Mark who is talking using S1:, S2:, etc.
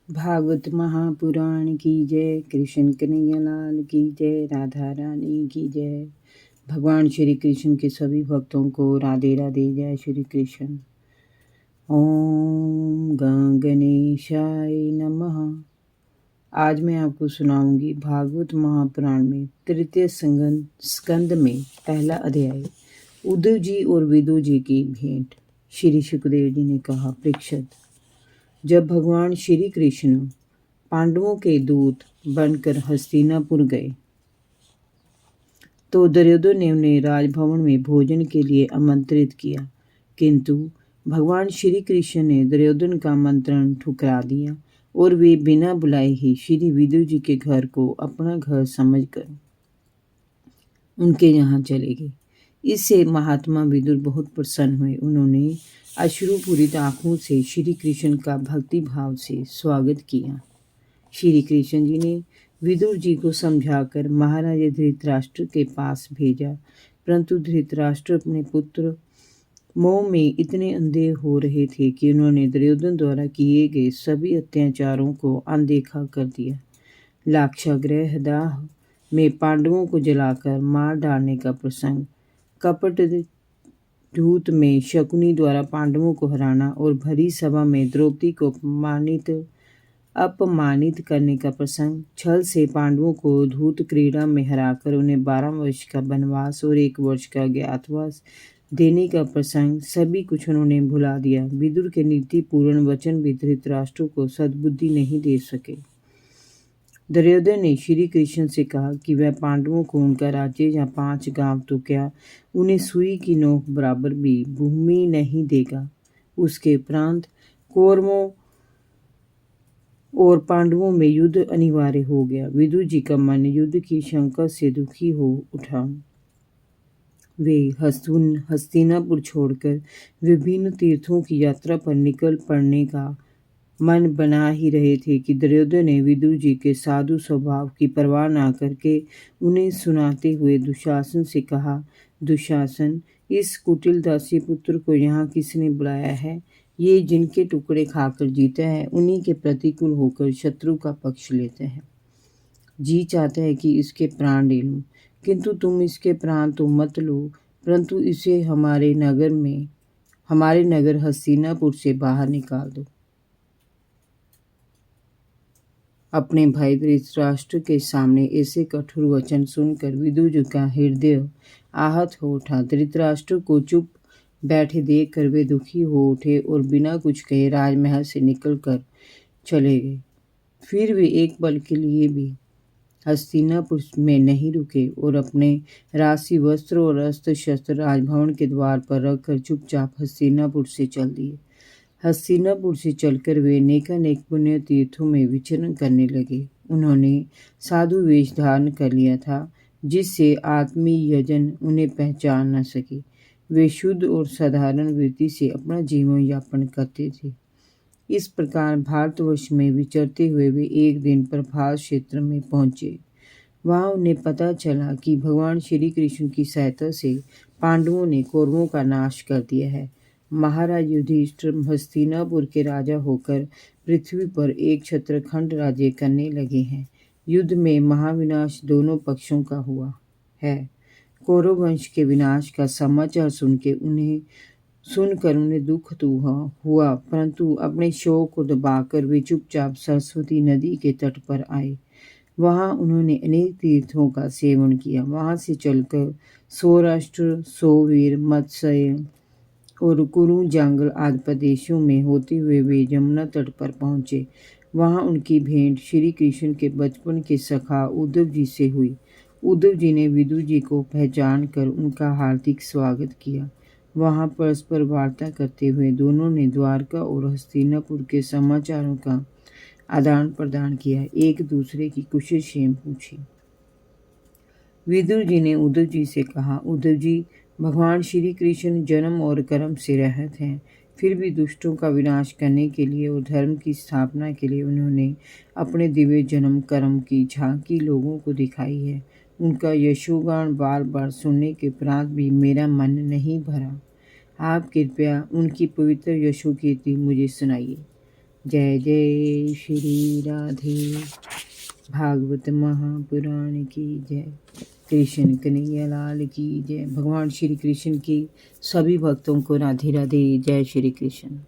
S1: भागवत महापुराण की जय। कृष्ण कन्हैया लाल की जय। राधा रानी की जय। भगवान श्री कृष्ण के सभी भक्तों को राधे राधे। जय श्री कृष्ण। ओम गणेशाय नमः। आज मैं आपको सुनाऊंगी भागवत महापुराण में तृतीय स्कंद में पहला अध्याय, उद्धव जी और विदुर जी की भेंट। श्री सुखदेव जी ने कहा, परीक्षित, जब भगवान श्री कृष्ण पांडवों के दूत बनकर हस्तिनापुर गए तो दुर्योधन ने उन्हें राजभवन में भोजन के लिए आमंत्रित किया, किंतु भगवान श्री कृष्ण ने दुर्योधन का आमंत्रण ठुकरा दिया और वे बिना बुलाए ही श्री विदुर जी के घर को अपना घर समझकर उनके यहाँ चले गए। इससे महात्मा विदुर बहुत प्रसन्न हुए। उन्होंने अश्रुपूरित आंखों से श्री कृष्ण का भक्ति भाव से स्वागत किया। श्री कृष्ण जी ने विदुर जी को समझाकर महाराजा धृतराष्ट्र के पास भेजा, परंतु धृतराष्ट्र अपने पुत्र मोह में इतने अंधे हो रहे थे कि उन्होंने दुर्योधन द्वारा किए गए सभी अत्याचारों को अनदेखा कर दिया। लाक्षागृह दाह में पांडवों को जलाकर मार डालने का प्रसंग, कपट धूत में शकुनी द्वारा पांडवों को हराना और भरी सभा में द्रौपदी को अपमानित करने का प्रसंग, छल से पांडवों को धूत क्रीड़ा में हराकर उन्हें 12 वर्ष का वनवास और 1 वर्ष का ज्ञातवास देने का प्रसंग, सभी कुछ उन्होंने भुला दिया। विदुर के नीतिपूर्ण वचन भी धृतराष्ट्र को सद्बुद्धि नहीं दे सके। दुर्योधन ने श्री कृष्ण से कहा कि वह पांडवों को उनका राज्य या 5 गांव तो क्या, उन्हें सुई की नोक बराबर भी भूमि नहीं देगा। उसके उपरांत कौरवों और पांडवों में युद्ध अनिवार्य हो गया। विदुर जी का मन युद्ध की शंका से दुखी हो उठा। वे हस्तिनापुर छोड़कर विभिन्न तीर्थों की यात्रा पर निकल पड़ने का मन बना ही रहे थे कि दुर्योधन ने विदुर जी के साधु स्वभाव की परवाह न करके उन्हें सुनाते हुए दुशासन से कहा, दुशासन, इस कुटिल दासी पुत्र को यहाँ किसने बुलाया है? ये जिनके टुकड़े खाकर जीता है उन्हीं के प्रतिकूल होकर शत्रु का पक्ष लेते हैं। जी चाहता है कि इसके प्राण ले लूं, किंतु तुम इसके प्राण तो मत लो, परंतु इसे हमारे नगर हस्तिनापुर से बाहर निकाल दो। अपने भाई धृतराष्ट्र के सामने ऐसे कठोर वचन सुनकर विदुर जी का हृदय आहत हो उठा। धृतराष्ट्र को चुप बैठे देखकर वे दुखी हो उठे और बिना कुछ कहे राजमहल से निकलकर चले गए। फिर वे एक पल के लिए भी हस्तिनापुर में नहीं रुके और अपने राशि वस्त्र और अस्त्र शस्त्र राजभवन के द्वार पर रखकर चुपचाप हस्तिनापुर से चल दिए। हस्तिनापुर से चलकर वे अनेकानेक पुण्य तीर्थों में विचरण करने लगे। उन्होंने साधु वेश धारण कर लिया था, जिससे आत्मीय यजन उन्हें पहचान न सके। वे शुद्ध और साधारण वृत्ति से अपना जीवन यापन करते थे। इस प्रकार भारतवर्ष में विचरते हुए वे एक दिन प्रभास क्षेत्र में पहुंचे। वहां उन्हें पता चला कि भगवान श्री कृष्ण की सहायता से पांडवों ने कौरवों का नाश कर दिया है। महाराज युधिष्ठिर हस्तिनापुर के राजा होकर पृथ्वी पर एक छत्रखंड राज्य करने लगे हैं। युद्ध में महाविनाश दोनों पक्षों का हुआ है। कौरव वंश के विनाश का समाचार सुनकर उन्हें दुख तो हुआ, परंतु अपने शोक को दबाकर वे चुपचाप सरस्वती नदी के तट पर आए। वहां उन्होंने अनेक तीर्थों का सेवन किया। वहां से चलकर सौराष्ट्र, सोवीर, मत्स्य और कुरु जंगल आदि प्रदेशों में होते हुए वे यमुना तट पर पहुंचे। वहां उनकी भेंट श्री कृष्ण के बचपन के सखा उद्धव जी से हुई। उद्धव जी ने विदुर जी को पहचान कर उनका हार्दिक स्वागत किया। वहां परस्पर वार्ता करते हुए दोनों ने द्वारका और हस्तिनापुर के समाचारों का आदान प्रदान किया, एक दूसरे की कुशल क्षेम पूछी। विदुर जी ने उद्धव जी से कहा, उद्धव जी, भगवान श्री कृष्ण जन्म और कर्म से रहित हैं, फिर भी दुष्टों का विनाश करने के लिए और धर्म की स्थापना के लिए उन्होंने अपने दिव्य जन्म कर्म की झांकी लोगों को दिखाई है। उनका यशोगान बार बार सुनने के उपरांत भी मेरा मन नहीं भरा। आप कृपया उनकी पवित्र यशोकीर्ति मुझे सुनाइए। जय जय श्री राधे। भागवत महापुराण की जय। कृष्ण कन्हैया लाल की जय। भगवान श्री कृष्ण की सभी भक्तों को राधे राधे। जय श्री कृष्ण।